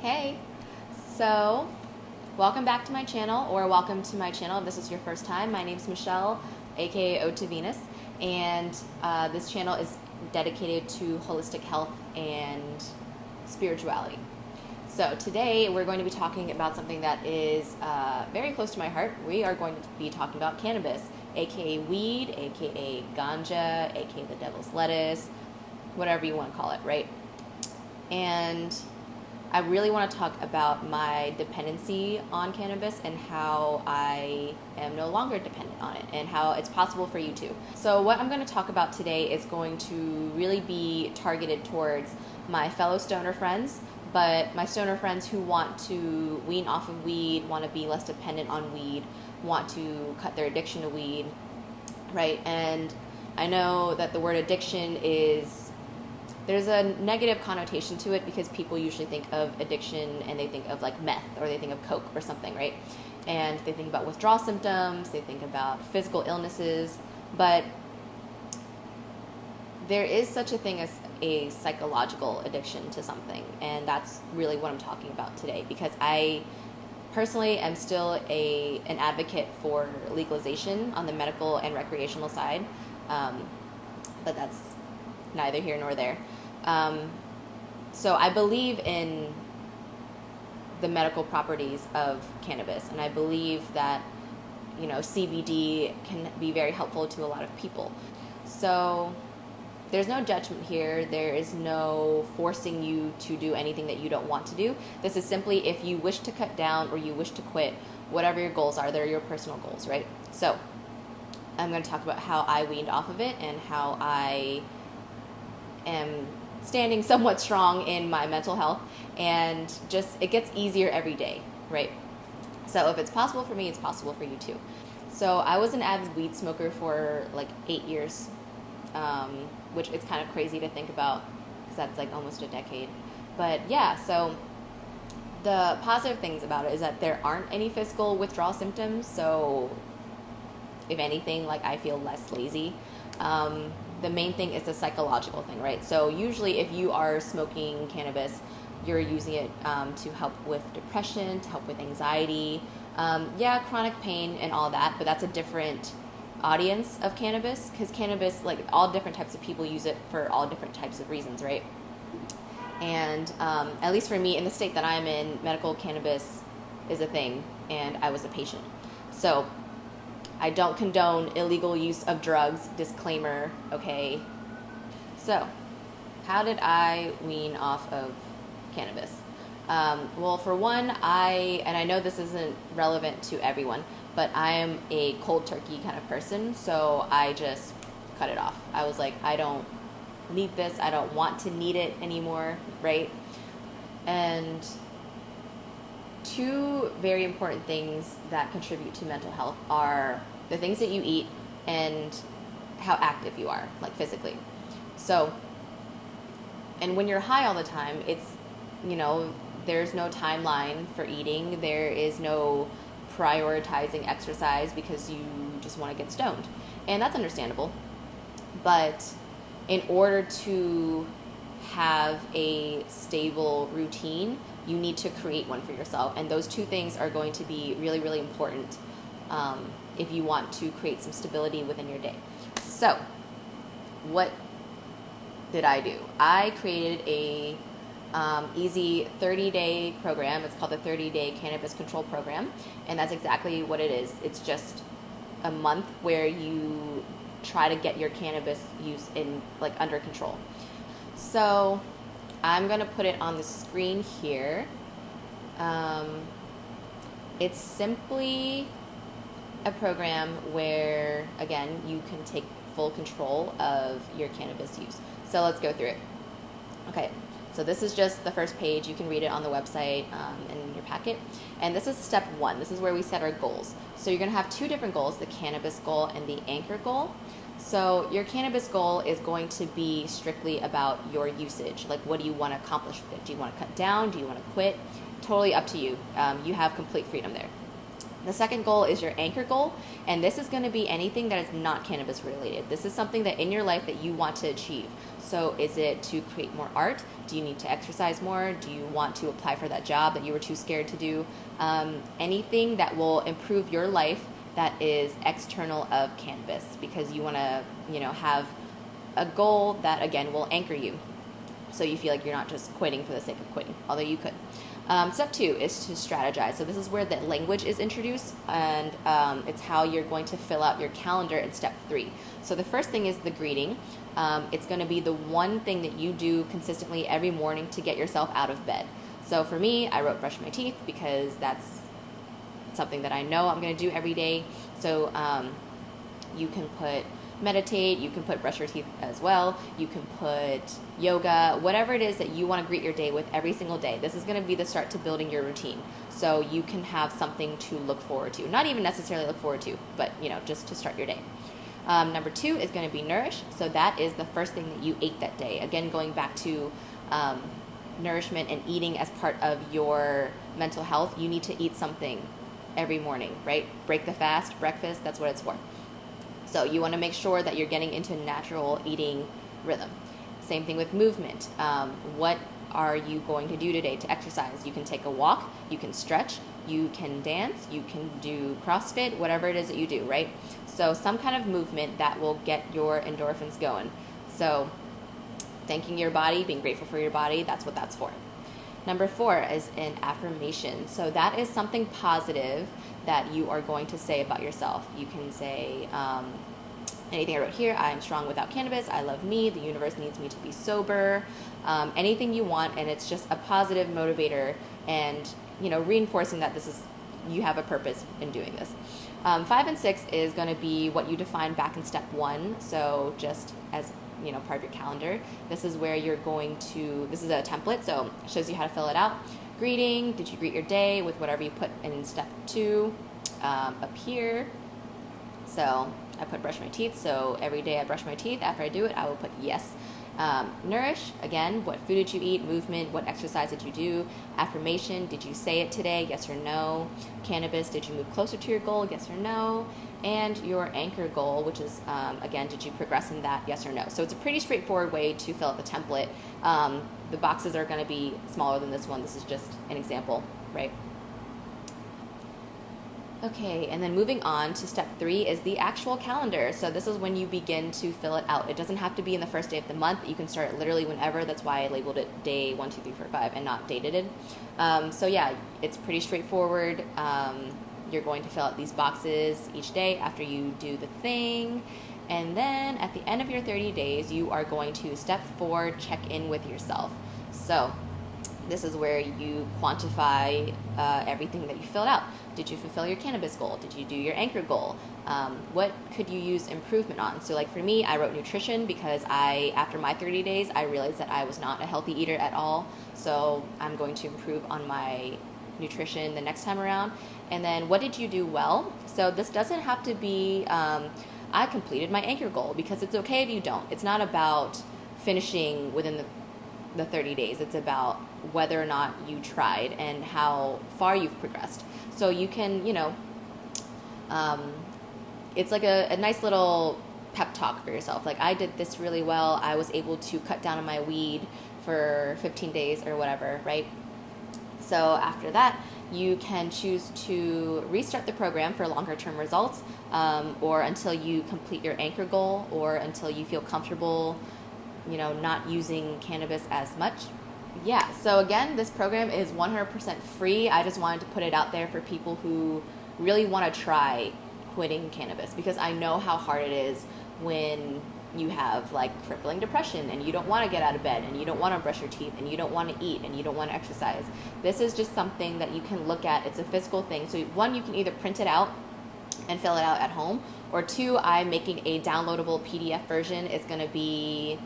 Hey, so welcome back to my channel, or welcome to my channel if this is your first time. My name is Michelle, aka Ode to Venus, and this channel is dedicated to holistic health and spirituality. So today we're going to be talking about something that is very close to my heart. We are going to be talking about cannabis, aka weed, aka ganja, aka the devil's lettuce, whatever you want to call it, right? And I really want to talk about my dependency on cannabis and how I am no longer dependent on it and how it's possible for you too. So what I'm going to talk about today is going to really be targeted towards my fellow stoner friends, but my stoner friends who want to wean off of weed, want to be less dependent on weed, want to cut their addiction to weed, right? And I know that the word addiction there's a negative connotation to it because people usually think of addiction and they think of like meth or they think of coke or something, right? And they think about withdrawal symptoms, they think about physical illnesses, but there is such a thing as a psychological addiction to something, and that's really what I'm talking about today, because I personally am still an advocate for legalization on the medical and recreational side, but that's neither here nor there. So I believe in the medical properties of cannabis, and I believe that, CBD can be very helpful to a lot of people. So there's no judgment here. There is no forcing you to do anything that you don't want to do. This is simply if you wish to cut down or you wish to quit, whatever your goals are, they're your personal goals, right? So I'm going to talk about how I weaned off of it and how I am standing somewhat strong in my mental health, and just it gets easier every day, right? So if it's possible for me, it's possible for you too. So I was an avid weed smoker for like 8 years, which is kind of crazy to think about because that's like almost a decade. But yeah, so the positive things about it is that there aren't any physical withdrawal symptoms. So if anything, like I feel less lazy. The main thing is the psychological thing, right? So usually if you are smoking cannabis, you're using it to help with depression, to help with anxiety, chronic pain and all that, but that's a different audience of cannabis, because cannabis, like all different types of people use it for all different types of reasons, right? And at least for me, in the state that I'm in, medical cannabis is a thing, and I was a patient. So I don't condone illegal use of drugs, disclaimer, okay? So, how did I wean off of cannabis? Well, for one, I know this isn't relevant to everyone, but I am a cold turkey kind of person, so I just cut it off. I was like, I don't need this, I don't want to need it anymore, right? And two very important things that contribute to mental health are the things that you eat and how active you are, like physically. So, and when you're high all the time, it's, there's no timeline for eating. There is no prioritizing exercise because you just want to get stoned. And that's understandable. But in order to have a stable routine, you need to create one for yourself. And those two things are going to be really, really important if you want to create some stability within your day. So, what did I do? I created a easy 30-day program. It's called the 30-day Cannabis Control Program. And that's exactly what it is. It's just a month where you try to get your cannabis use under control. So I'm going to put it on the screen here. It's simply a program where, again, you can take full control of your cannabis use. So let's go through it. Okay, so this is just the first page. You can read it on the website in your packet. And this is step one. This is where we set our goals. So you're going to have two different goals, the cannabis goal and the anchor goal. So your cannabis goal is going to be strictly about your usage. Like, what do you want to accomplish with it? Do you want to cut down? Do you want to quit? Totally up to you. You have complete freedom there. The second goal is your anchor goal, and this is going to be anything that is not cannabis related. This is something that in your life that you want to achieve. So is it to create more art? Do you need to exercise more? Do you want to apply for that job that you were too scared to do? Anything that will improve your life that is external of cannabis, because you want to, have a goal that, again, will anchor you. So you feel like you're not just quitting for the sake of quitting, although you could. Step 2 is to strategize. So this is where the language is introduced, and it's how you're going to fill out your calendar in step 3. So the first thing is the greeting. It's going to be the one thing that you do consistently every morning to get yourself out of bed. So for me, I wrote brush my teeth because that's something that I know I'm going to do every day. So you can put meditate, you can put brush your teeth as well, you can put yoga, whatever it is that you want to greet your day with every single day. This is going to be the start to building your routine, so you can have something to look forward to. Not even necessarily look forward to, but just to start your day. Number 2 is going to be nourish. So that is the first thing that you ate that day. Again, going back to nourishment and eating as part of your mental health, you need to eat something every morning, right? Break the fast, breakfast, that's what it's for. So you want to make sure that you're getting into natural eating rhythm. Same thing with movement. What are you going to do today to exercise? You can take a walk, you can stretch, you can dance, you can do CrossFit, whatever it is that you do, right? So some kind of movement that will get your endorphins going. So thanking your body, being grateful for your body, that's what that's for. Number 4 is an affirmation. So that is something positive that you are going to say about yourself. You can say anything I wrote here: I am strong without cannabis, I love me, the universe needs me to be sober, anything you want, and it's just a positive motivator and reinforcing that you have a purpose in doing this. 5 and 6 is going to be what you define back in step 1. So just as part of your calendar, this is where you're going to, this is a template, so it shows you how to fill it out. Greeting: did you greet your day with whatever you put in step 2 up here? So I put brush my teeth, so every day I brush my teeth. After I do it, I will put yes. Nourish, again, what food did you eat? Movement, what exercise did you do? Affirmation: did you say it today? Yes or no? Cannabis: did you move closer to your goal? Yes or no? And your anchor goal, which is, again, did you progress in that? Yes or no? So it's a pretty straightforward way to fill out the template. The boxes are going to be smaller than this one. This is just an example, right? Okay, and then moving on to step 3 is the actual calendar. So this is when you begin to fill it out. It doesn't have to be in the first day of the month. You can start literally whenever. That's why I labeled it day 1, 2, 3, 4, 5 and not dated it. So yeah, it's pretty straightforward. You're going to fill out these boxes each day after you do the thing. And then at the end of your 30 days, you are going to step 4, check in with yourself. So this is where you quantify everything that you filled out. Did you fulfill your cannabis goal? Did you do your anchor goal? What could you use improvement on? So like for me, I wrote nutrition because after my 30 days, I realized that I was not a healthy eater at all. So I'm going to improve on my nutrition the next time around. And then what did you do well? So this doesn't have to be, I completed my anchor goal, because it's okay if you don't. It's not about finishing within the 30 days. It's about whether or not you tried and how far you've progressed. So you can, it's like a nice little pep talk for yourself. Like, I did this really well. I was able to cut down on my weed for 15 days or whatever, right? So after that, you can choose to restart the program for longer term results, or until you complete your anchor goal, or until you feel comfortable, not using cannabis as much. Yeah, so again, this program is 100% free. I just wanted to put it out there for people who really want to try quitting cannabis, because I know how hard it is when you have like crippling depression and you don't want to get out of bed and you don't want to brush your teeth and you don't want to eat and you don't want to exercise. This is just something that you can look at. It's a physical thing. So 1, you can either print it out and fill it out at home, or 2, I'm making a downloadable PDF version. It's going to be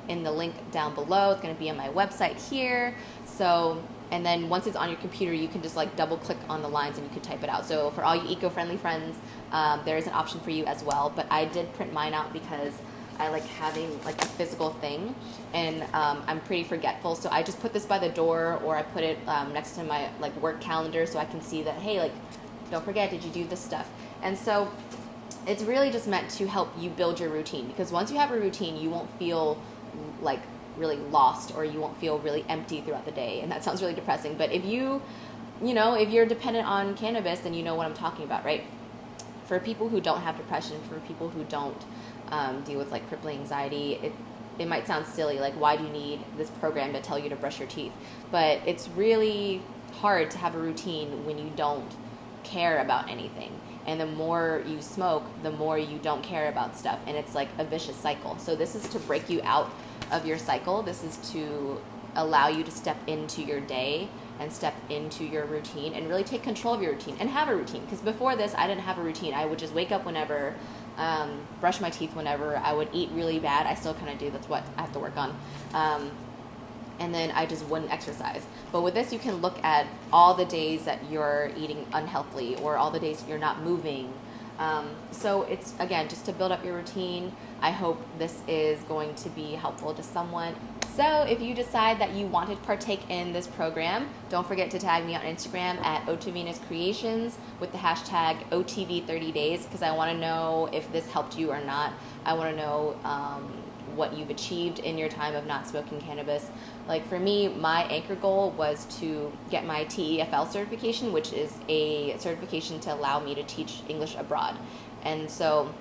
in the link down below. It's going to be on my website here. So, and then once it's on your computer, you can just like double click on the lines and you can type it out. So for all you eco-friendly friends, there is an option for you as well. But I did print mine out because I like having like a physical thing, and I'm pretty forgetful. So I just put this by the door, or I put it next to my like work calendar, so I can see that, hey, like Don't forget, did you do this stuff? And so it's really just meant to help you build your routine, because once you have a routine, you won't feel like really lost, or you won't feel really empty throughout the day. And that sounds really depressing, but if if you're dependent on cannabis, then you know what I'm talking about, right? For people who don't have depression, for people who don't deal with like crippling anxiety, it might sound silly, like why do you need this program to tell you to brush your teeth? But it's really hard to have a routine when you don't care about anything. And the more you smoke, the more you don't care about stuff, and it's like a vicious cycle. So this is to break you out of your cycle. This is to allow you to step into your day and step into your routine and really take control of your routine and have a routine. Because before this, I didn't have a routine. I would just wake up whenever, brush my teeth whenever. I would eat really bad. I still kind of do. That's what I have to work on. And then I just wouldn't exercise. But with this, you can look at all the days that you're eating unhealthily, or all the days you're not moving. So it's, again, just to build up your routine. I hope this is going to be helpful to someone. So if you decide that you want to partake in this program, don't forget to tag me on Instagram at Otavenus Creations with the hashtag OTV30days, because I want to know if this helped you or not. I want to know what you've achieved in your time of not smoking cannabis. Like for me, my anchor goal was to get my TEFL certification, which is a certification to allow me to teach English abroad. And so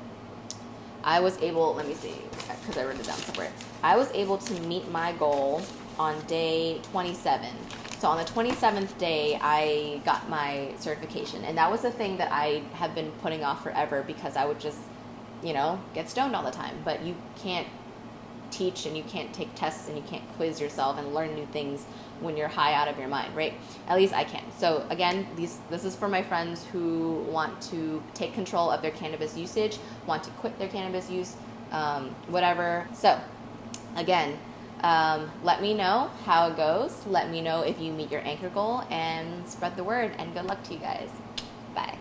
I was able, let me see, because I wrote it down somewhere. I was able to meet my goal on day 27. So on the 27th day, I got my certification. And that was the thing that I have been putting off forever, because I would just, get stoned all the time. But you can't teach, and you can't take tests, and you can't quiz yourself and learn new things when you're high out of your mind, right? At least I can. So again, this is for my friends who want to take control of their cannabis usage, want to quit their cannabis use, whatever. So again, let me know how it goes. Let me know if you meet your anchor goal, and spread the word, and good luck to you guys. Bye.